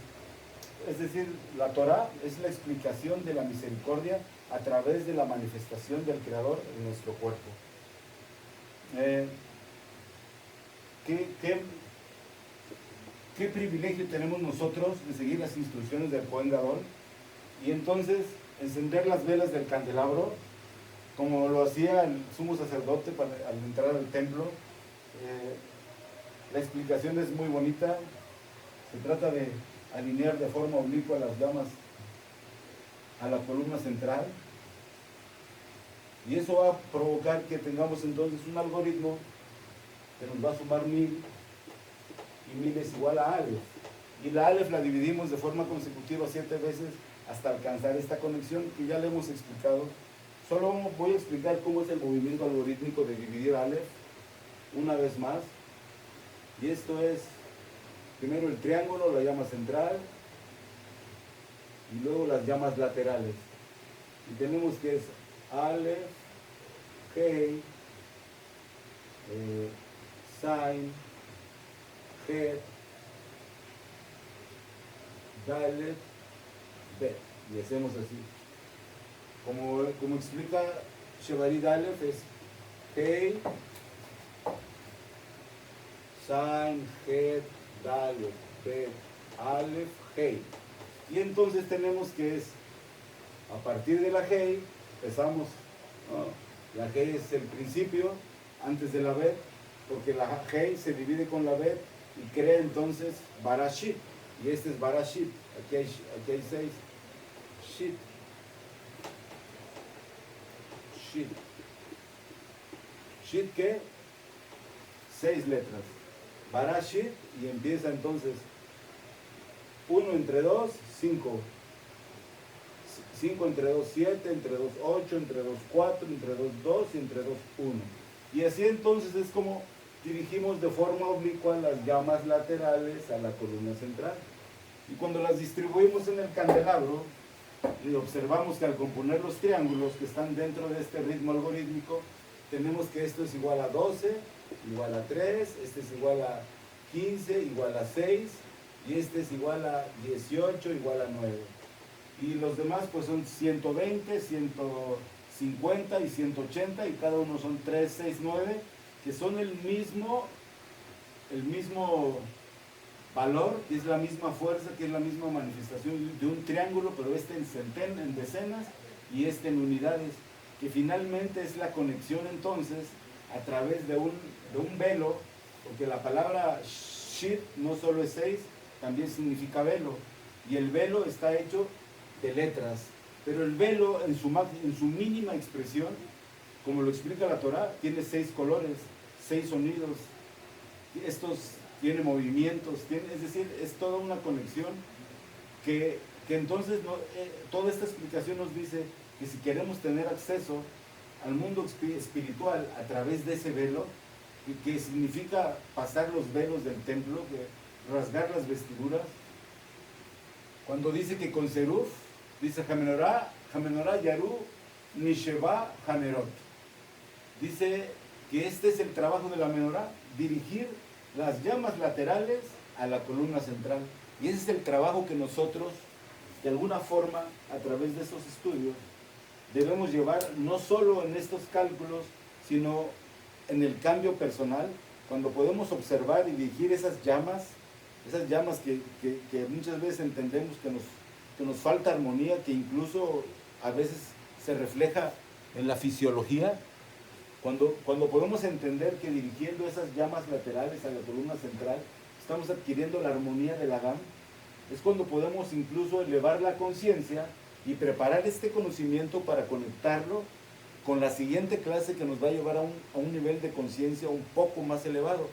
Es decir, la Torá es la explicación de la misericordia a través de la manifestación del Creador en nuestro cuerpo. ¿Qué privilegio tenemos nosotros de seguir las instrucciones del Cohen Gadol y entonces encender las velas del candelabro como lo hacía el sumo sacerdote al entrar al templo? La explicación es muy bonita. Se trata de alinear de forma oblicua las llamas a la columna central, y eso va a provocar que tengamos entonces un algoritmo que nos va a sumar 1000, y 1000 es igual a Aleph, y la Aleph la dividimos de forma consecutiva 7 veces hasta alcanzar esta conexión que ya le hemos explicado. Solo voy a explicar cómo es el movimiento algorítmico de dividir Aleph una vez más, y esto es primero el triángulo, la llama central, y luego las llamas laterales. Y tenemos que es Aleph, Hei, Sin, Het, Dalet, Bet. Y hacemos así. Como explica Shevarit Aleph, es Hei, Sin, Het, Dalet, Bet, Aleph, Hei. Y entonces tenemos que es, a partir de la Hei, empezamos, ¿no? La Hei es el principio, antes de la Bet, porque la Hei se divide con la Bet y crea entonces Barashit. Y este es Barashit. Aquí hay 6. Shit. Shit. Shit, ¿qué? 6 letras. Barashit, y empieza entonces 1 entre 2, 5. 5 entre 2, 7, entre 2, 8, entre 2, 4, entre 2, 2 y entre 2, 1. Y así entonces es como dirigimos de forma oblicua las llamas laterales a la columna central. Y cuando las distribuimos en el candelabro, y observamos que al componer los triángulos que están dentro de este ritmo algorítmico, tenemos que esto es igual a 12, igual a 3, este es igual a 15, igual a 6, y este es igual a 18, igual a 9. Y los demás pues son 120, 150 y 180, y cada uno son 3, 6, 9, que son el mismo valor, que es la misma fuerza, que es la misma manifestación de un triángulo, pero este en decenas y este en unidades, que finalmente es la conexión entonces a través de un velo, porque la palabra shit no solo es 6, también significa velo, y el velo está hecho de letras, pero el velo en su mínima expresión, como lo explica la Torá, tiene 6 colores, 6 sonidos, estos tiene movimientos, es decir, es toda una conexión que entonces toda esta explicación nos dice que si queremos tener acceso al mundo espiritual a través de ese velo, que significa pasar los velos del templo, rasgar las vestiduras, cuando dice que con Seruf, dice Hamenorá Yaru Nisheva Hanerot, dice que este es el trabajo de la menorá, dirigir las llamas laterales a la columna central. Y ese es el trabajo que nosotros, de alguna forma, a través de estos estudios, debemos llevar no solo en estos cálculos, sino en el cambio personal, cuando podemos observar y dirigir esas llamas que muchas veces entendemos que nos falta armonía, que incluso a veces se refleja en la fisiología. Cuando podemos entender que dirigiendo esas llamas laterales a la columna central, estamos adquiriendo la armonía del Agam, es cuando podemos incluso elevar la conciencia y preparar este conocimiento para conectarlo con la siguiente clase que nos va a llevar a un nivel de conciencia un poco más elevado.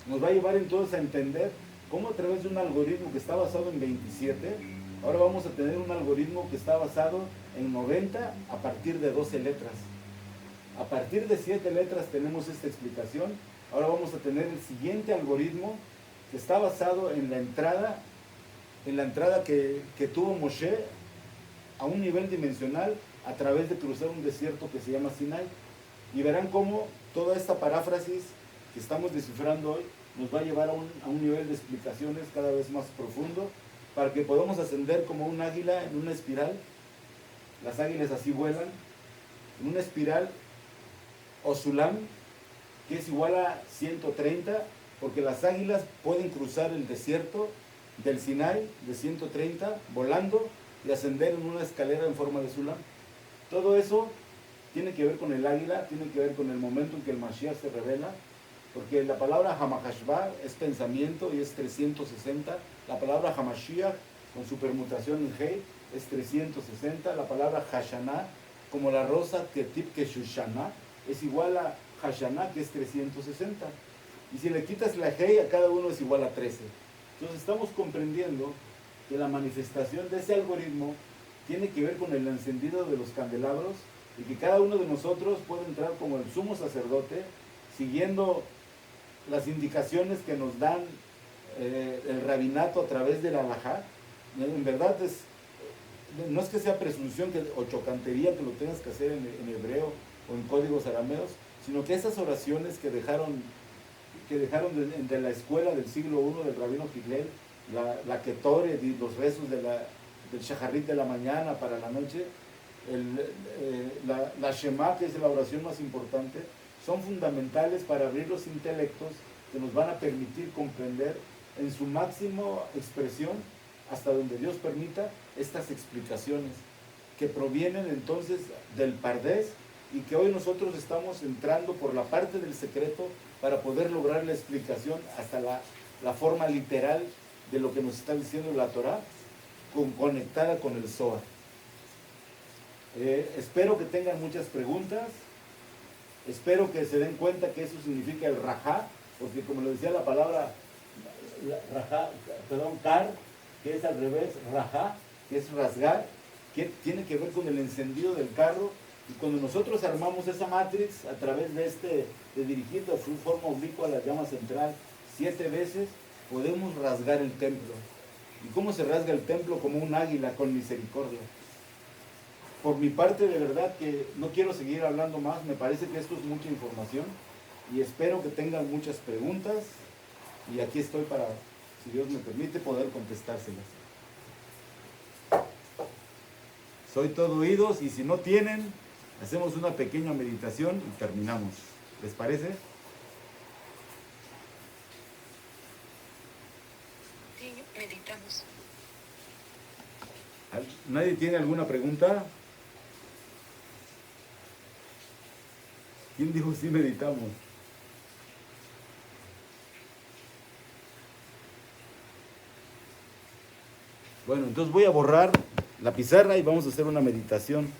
Nos va a llevar entonces a entender cómo a través de un algoritmo que está basado en 27, ahora vamos a tener un algoritmo que está basado en 90 a partir de 12 letras. A partir de 7 letras tenemos esta explicación. Ahora vamos a tener el siguiente algoritmo que está basado en la entrada que tuvo Moshe a un nivel dimensional a través de cruzar un desierto que se llama Sinai. Y verán cómo toda esta paráfrasis que estamos descifrando hoy nos va a llevar a un nivel de explicaciones cada vez más profundo para que podamos ascender como un águila en una espiral. Las águilas así vuelan en una espiral o sulam, que es igual a 130, porque las águilas pueden cruzar el desierto del Sinai de 130 volando y ascender en una escalera en forma de sulam. Todo eso tiene que ver con el águila, tiene que ver con el momento en que el Mashiach se revela, porque la palabra Hamahashba es pensamiento y es 360, la palabra Hamashiach con su permutación en Hei es 360, la palabra Hashanah como la rosa Ketip Keshushana es igual a Hashanah, que es 360, y si le quitas la Hei a cada uno es igual a 13. Entonces estamos comprendiendo que la manifestación de ese algoritmo tiene que ver con el encendido de los candelabros y que cada uno de nosotros puede entrar como el sumo sacerdote siguiendo las indicaciones que nos dan el rabinato a través de la halajá. En verdad no es que sea presunción o chocantería que lo tengas que hacer en hebreo o en códigos arameos, sino que esas oraciones que dejaron de la escuela del siglo I del rabino Hillel, la Ketore, los rezos del shaharit de la mañana para la noche, la Shema, que es la oración más importante, son fundamentales para abrir los intelectos que nos van a permitir comprender en su máxima expresión, hasta donde Dios permita, estas explicaciones que provienen entonces del Pardés y que hoy nosotros estamos entrando por la parte del secreto para poder lograr la explicación hasta la forma literal de lo que nos está diciendo la Torá, conectada con el Zohar. Espero que tengan muchas preguntas, espero que se den cuenta que eso significa el rajá, porque como le decía la palabra kar, que es al revés, rajá, que es rasgar, que tiene que ver con el encendido del carro. Y cuando nosotros armamos esa matrix a través de dirigir de forma oblicua a la llama central 7 veces, podemos rasgar el templo. ¿Y cómo se rasga el templo? Como un águila con misericordia. Por mi parte, de verdad que no quiero seguir hablando más, me parece que esto es mucha información y espero que tengan muchas preguntas y aquí estoy para, si Dios me permite, poder contestárselas. Soy todo oídos y si no tienen, hacemos una pequeña meditación y terminamos. ¿Les parece? Sí, meditamos. ¿Nadie tiene alguna pregunta? ¿Quién dijo sí meditamos? Bueno, entonces voy a borrar la pizarra y vamos a hacer una meditación.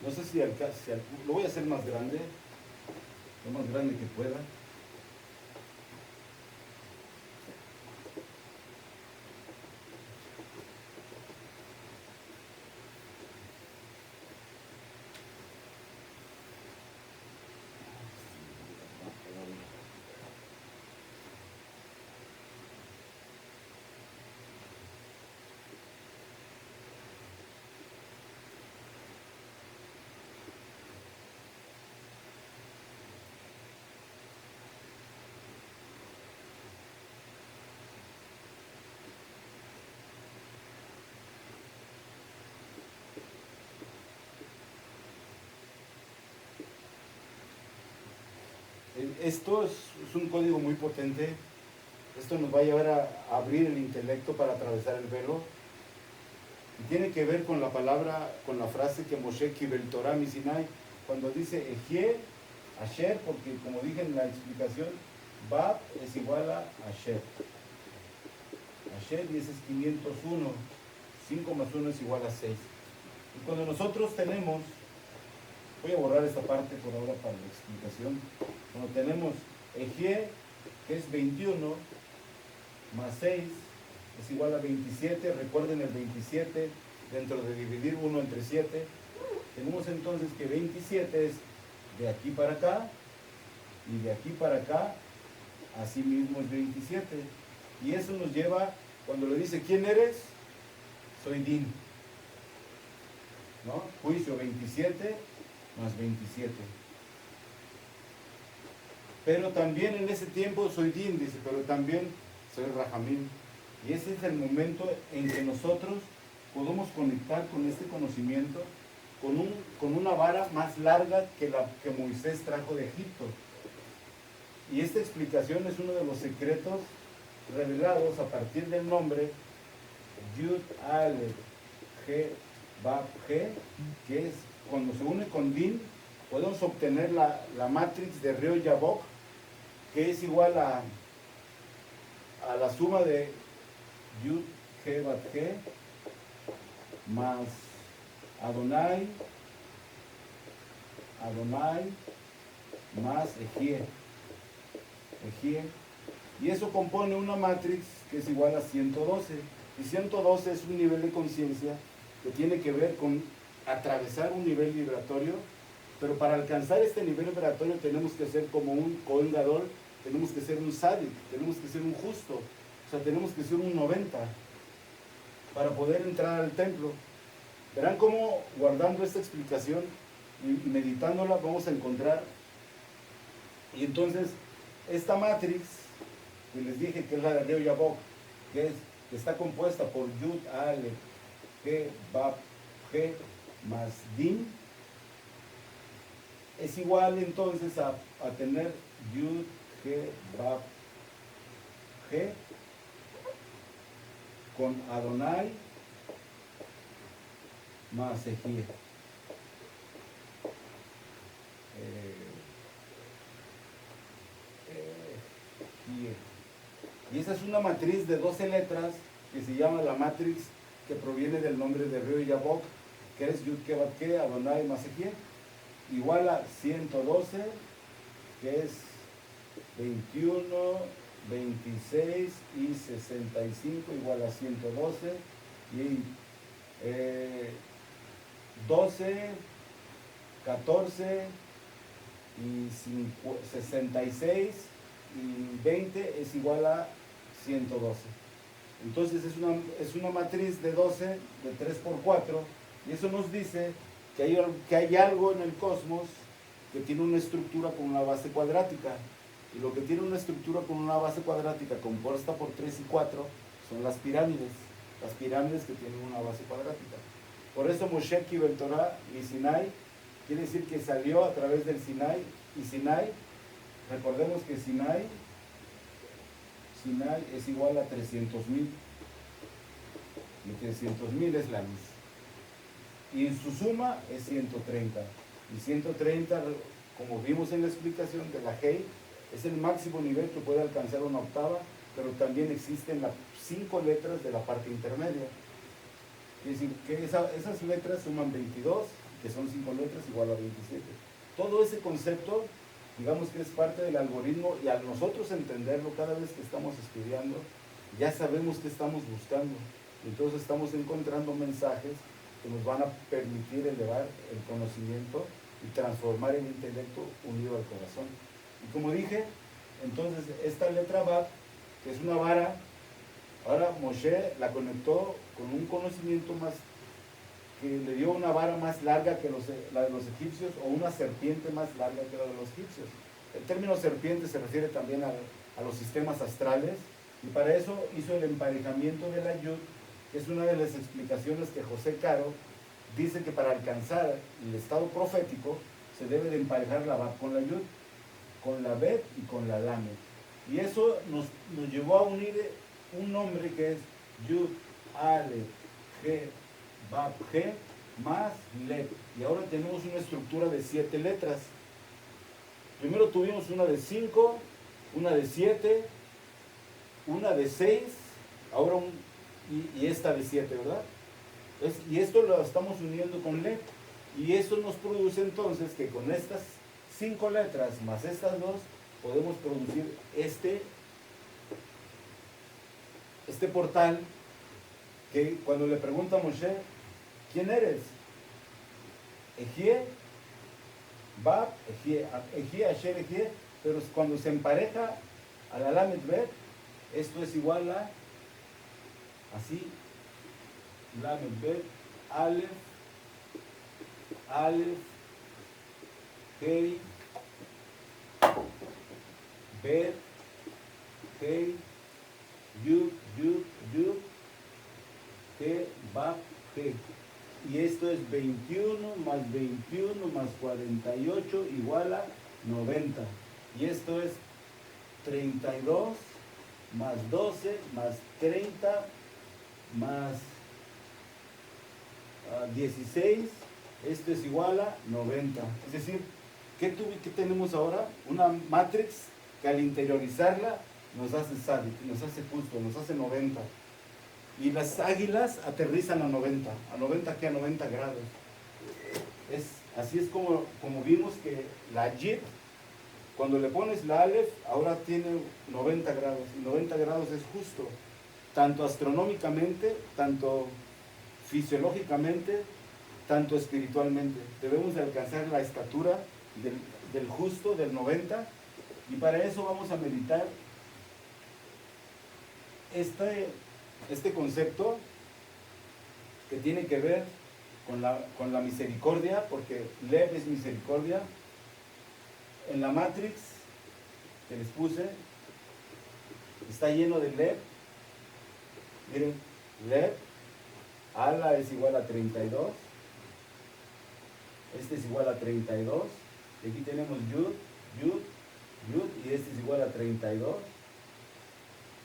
No sé si lo voy a hacer más grande, lo más grande que pueda. esto es un código muy potente. Esto nos va a llevar a abrir el intelecto para atravesar el velo. Y tiene que ver con la palabra, con la frase que Moshe Kibel Torah mi Sinai, cuando dice Ejie, Asher, porque como dije en la explicación, Bab es igual a Asher. Asher, y ese es 501. 5 más 1 es igual a 6. Y cuando nosotros tenemos, voy a borrar esta parte por ahora para la explicación, cuando tenemos Ejie, que es 21, más 6, es igual a 27, recuerden el 27, dentro de dividir 1 entre 7, tenemos entonces que 27 es de aquí para acá, y de aquí para acá, así mismo es 27. Y eso nos lleva, cuando le dice, ¿quién eres? Soy Din. ¿No? Juicio 27 más 27. Pero también en ese tiempo soy Din, dice, pero también soy Rahamim. Y ese es el momento en que nosotros podemos conectar con este conocimiento, con una vara más larga que la que Moisés trajo de Egipto. Y esta explicación es uno de los secretos revelados a partir del nombre Yud Aleph He Bab He, que es cuando se une con Din, podemos obtener la matrix de Reo Yabok, que es igual a la suma de Yud He Bab He más Adonai más Ejie. Y eso compone una matrix que es igual a 112. Y 112 es un nivel de conciencia que tiene que ver con atravesar un nivel vibratorio, pero para alcanzar este nivel vibratorio tenemos que ser como un Kohen Gadol, tenemos que ser un Sadik, tenemos que ser un justo, o sea, tenemos que ser un 90 para poder entrar al templo. Verán cómo, guardando esta explicación y meditándola, vamos a encontrar. Y entonces, esta matrix, que les dije que es la de Reo Yabok, que está compuesta por Yud, Aleph, He, Bab, He, más Din, es igual entonces a tener Yud, He, Bab, He, con Adonai, más Ejie. Y esa es una matriz de 12 letras que se llama la matrix que proviene del nombre de Reo Yabok, que es Yud Ke Bat Ke, Adonai más Ejie, igual a 112, que es 21, 26 y 65 igual a 112, y 12, 14 y 66 y 20 es igual a 112. Entonces es una matriz de 12, de 3 por 4, y eso nos dice que hay algo en el cosmos que tiene una estructura con una base cuadrática. Y lo que tiene una estructura con una base cuadrática compuesta por 3 y 4 son las pirámides que tienen una base cuadrática. Por eso Moshe Kibel Torah y Sinai quiere decir que salió a través del Sinai, y Sinai, recordemos que Sinai es igual a 300.000, y 300.000 es la luz, y en su suma es 130, y 130, como vimos en la explicación de la Hei, es el máximo nivel que puede alcanzar una octava, pero también existen las 5 letras de la parte intermedia. Es decir, que esas letras suman 22, que son 5 letras igual a 27. Todo ese concepto, digamos que es parte del algoritmo, y al nosotros entenderlo cada vez que estamos estudiando, ya sabemos qué estamos buscando. Entonces estamos encontrando mensajes que nos van a permitir elevar el conocimiento y transformar el intelecto unido al corazón. Y como dije, entonces esta letra Bab, que es una vara, ahora Moshe la conectó con un conocimiento más, que le dio una vara más larga que la de los egipcios, o una serpiente más larga que la de los egipcios. El término serpiente se refiere también a los sistemas astrales, y para eso hizo el emparejamiento de la Yud, que es una de las explicaciones que José Caro dice que para alcanzar el estado profético se debe de emparejar la Bab con la Yud. con la Bet y con la Lamed. Y eso nos llevó a unir un nombre que es Yud, Aleph, He, Bab, He, más Let. Y ahora tenemos una estructura de 7 letras. Primero tuvimos una de 5, una de 7, una de 6, ahora y esta de 7, ¿verdad? Y esto lo estamos uniendo con Let. Y eso nos produce entonces que con estas 5 letras más estas 2 podemos producir este portal que cuando le pregunta a Moshe, ¿quién eres? Ejie, Bab, Ejie, Asher, Ejie, pero cuando se empareja a la Lamed Bet, esto es igual a, así, Lamed Bet, Aleph, Hei, Bet, Hei, Yud, He, Bab, He. Y esto es 21 más 21 más 48 igual a 90. Y esto es 32 más 12 más 30 más 16. Esto es igual a 90. Es decir, ¿qué tenemos ahora? Una matrix que al interiorizarla nos hace sádic, nos hace justo, nos hace 90. Y las águilas aterrizan a 90. ¿A 90 qué? A 90 grados. Así es como vimos que la Yid, cuando le pones la Aleph, ahora tiene 90 grados. Y 90 grados es justo, tanto astronómicamente, tanto fisiológicamente, tanto espiritualmente. Debemos de alcanzar la estatura del justo, del 90. Y para eso vamos a meditar este concepto que tiene que ver con la misericordia, porque Lev es misericordia. En la Matrix que les puse está lleno de Lev. Miren, Lev, Ala es igual a 32, este es igual a 32, y aquí tenemos Yud, y este es igual a 32.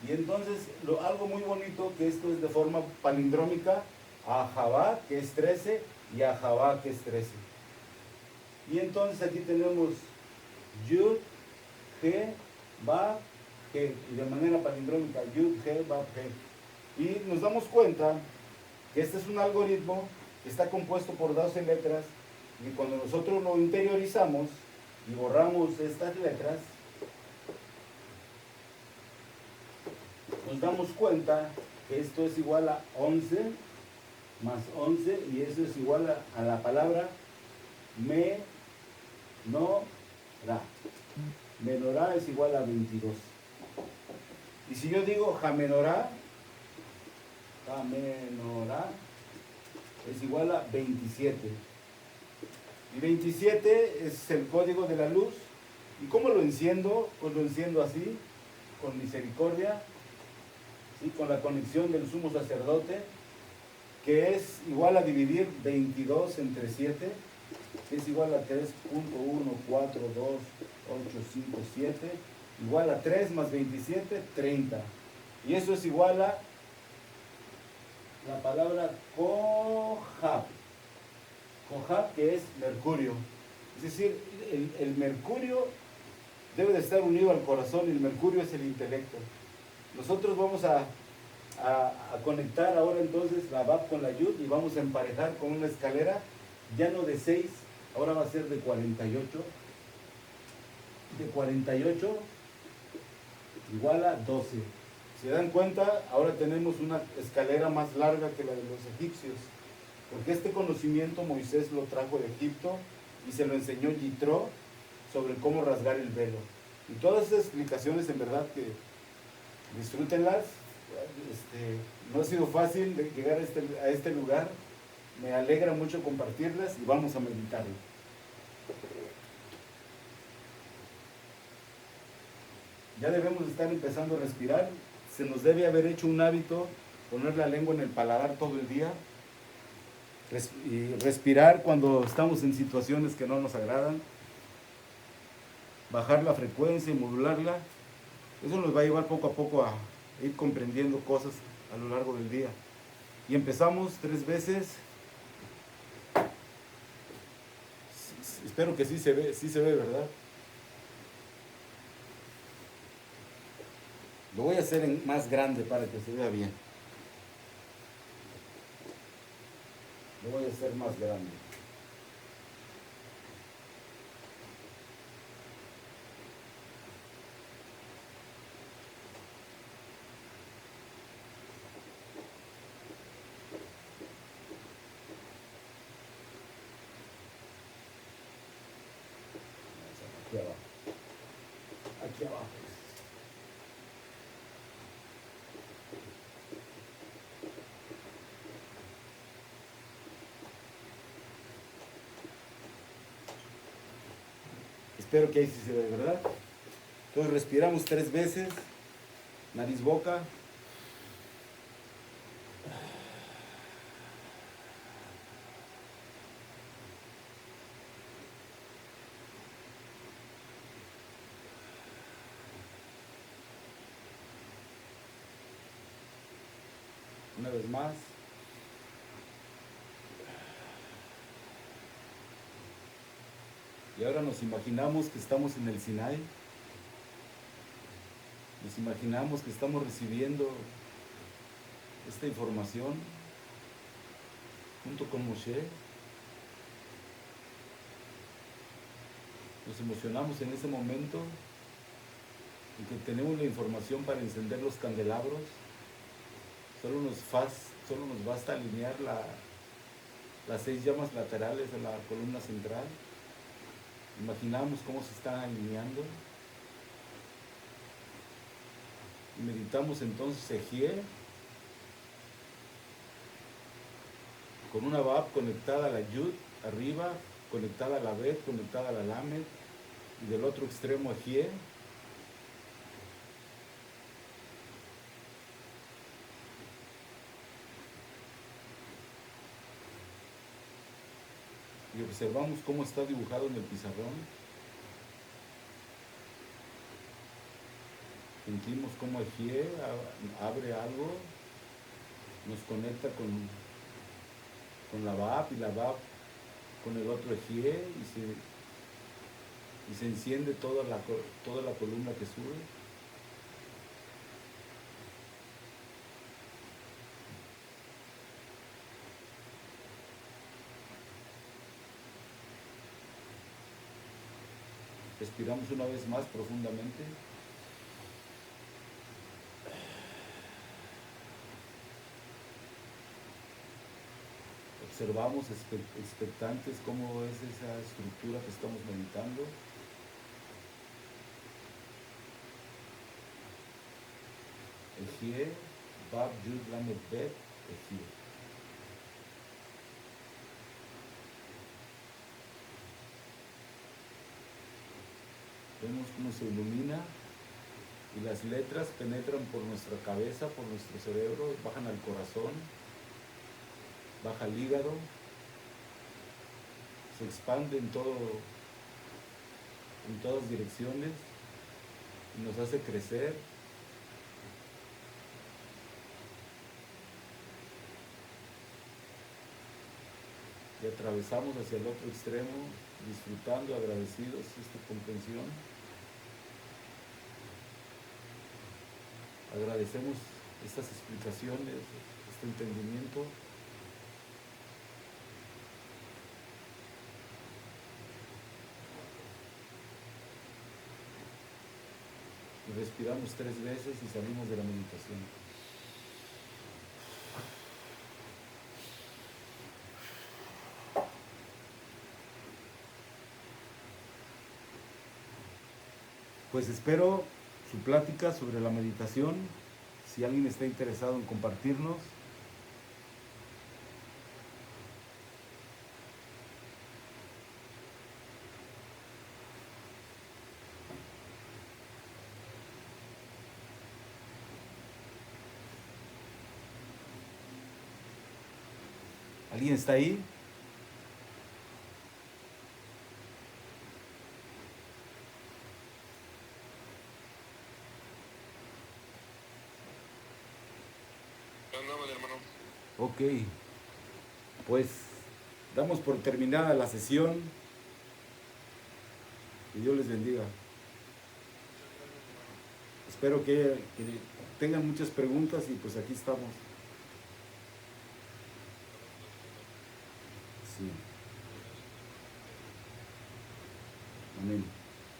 Y entonces, algo muy bonito, que esto es de forma palindrómica, a Javá, que es 13, y a Javá, que es 13. Y entonces aquí tenemos Yud, He, Bab, He, y de manera palindrómica, Yud, He, Bab, He. Y nos damos cuenta que este es un algoritmo que está compuesto por 12 letras, y cuando nosotros lo interiorizamos y borramos estas letras, nos damos cuenta que esto es igual a 11 más 11, y eso es igual a la palabra menorá. Menorá es igual a 22. Y si yo digo jamenorá es igual a 27. Y 27 es el código de la luz. ¿Y cómo lo enciendo? Pues lo enciendo así, con misericordia, ¿sí? Con la conexión del sumo sacerdote, que es igual a dividir 22 entre 7, que es igual a 3.1422857, igual a 3 más 27, 30. Y eso es igual a la palabra Kohab. Kohab, que es mercurio. Es decir, el mercurio debe de estar unido al corazón, y el mercurio es el intelecto. Nosotros vamos a conectar ahora entonces la Bab con la Yud, y vamos a emparejar con una escalera ya no de 6, ahora va a ser de 48. De 48 igual a 12. ¿Se dan cuenta? Ahora tenemos una escalera más larga que la de los egipcios, porque este conocimiento Moisés lo trajo de Egipto y se lo enseñó Yitro sobre cómo rasgar el velo. Y todas esas explicaciones, en verdad, que disfrútenlas. No ha sido fácil llegar a este lugar. Me alegra mucho compartirlas, y vamos a meditarlo. Ya debemos estar empezando a respirar. Se nos debe haber hecho un hábito poner la lengua en el paladar todo el día y respirar cuando estamos en situaciones que no nos agradan. bajar la frecuencia y modularla. Eso nos va a llevar poco a poco a ir comprendiendo cosas a lo largo del día. Y empezamos 3 veces. Espero que sí se ve, ¿verdad? Lo voy a hacer más grande para que se vea bien. Lo voy a hacer más grande. Aquí abajo. Aquí abajo. Espero que ahí sí se ve, ¿verdad? Entonces respiramos 3 veces. Nariz, boca. Una vez más. Y ahora nos imaginamos que estamos en el Sinai. Nos imaginamos que estamos recibiendo esta información junto con Moshe. Nos emocionamos en ese momento en que tenemos la información para encender los candelabros. Solo nos basta alinear las 6 llamas laterales de la columna central. Imaginamos cómo se están alineando. Y meditamos entonces Ejie con una Bab conectada a la Yud arriba, conectada a la Bet, conectada a la Lamed, y del otro extremo Ejie. Y observamos cómo está dibujado en el pizarrón. Sentimos cómo Ejie abre algo, nos conecta con la Bab, y la Bab con el otro Ejie, y se enciende toda la columna que sube. Respiramos una vez más profundamente. Observamos expectantes cómo es esa estructura que estamos meditando. Ejie, Bab, Yud, Lamed, Bet, Ejie. Vemos cómo se ilumina y las letras penetran por nuestra cabeza, por nuestro cerebro, bajan al corazón, baja al hígado, se expande en todas direcciones y nos hace crecer. Y atravesamos hacia el otro extremo, disfrutando, agradecidos esta comprensión. Agradecemos estas explicaciones, este entendimiento. Y respiramos 3 veces y salimos de la meditación. Pues espero su plática sobre la meditación. Si alguien está interesado en compartirnos. ¿Alguien está ahí? Ok, pues damos por terminada la sesión. Que Dios les bendiga. Espero que tengan muchas preguntas y pues aquí estamos. Sí. Amén.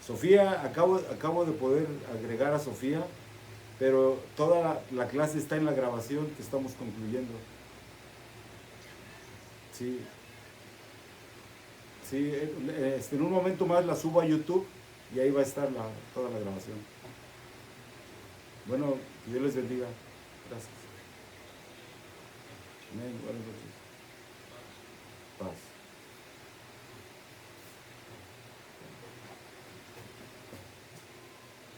Sofía, acabo de poder agregar a Sofía, pero toda la clase está en la grabación que estamos concluyendo. Sí, sí, en un momento más la subo a YouTube y ahí va a estar toda la grabación. Bueno, que Dios les bendiga. Gracias. Amén. Buenas noches. Paz.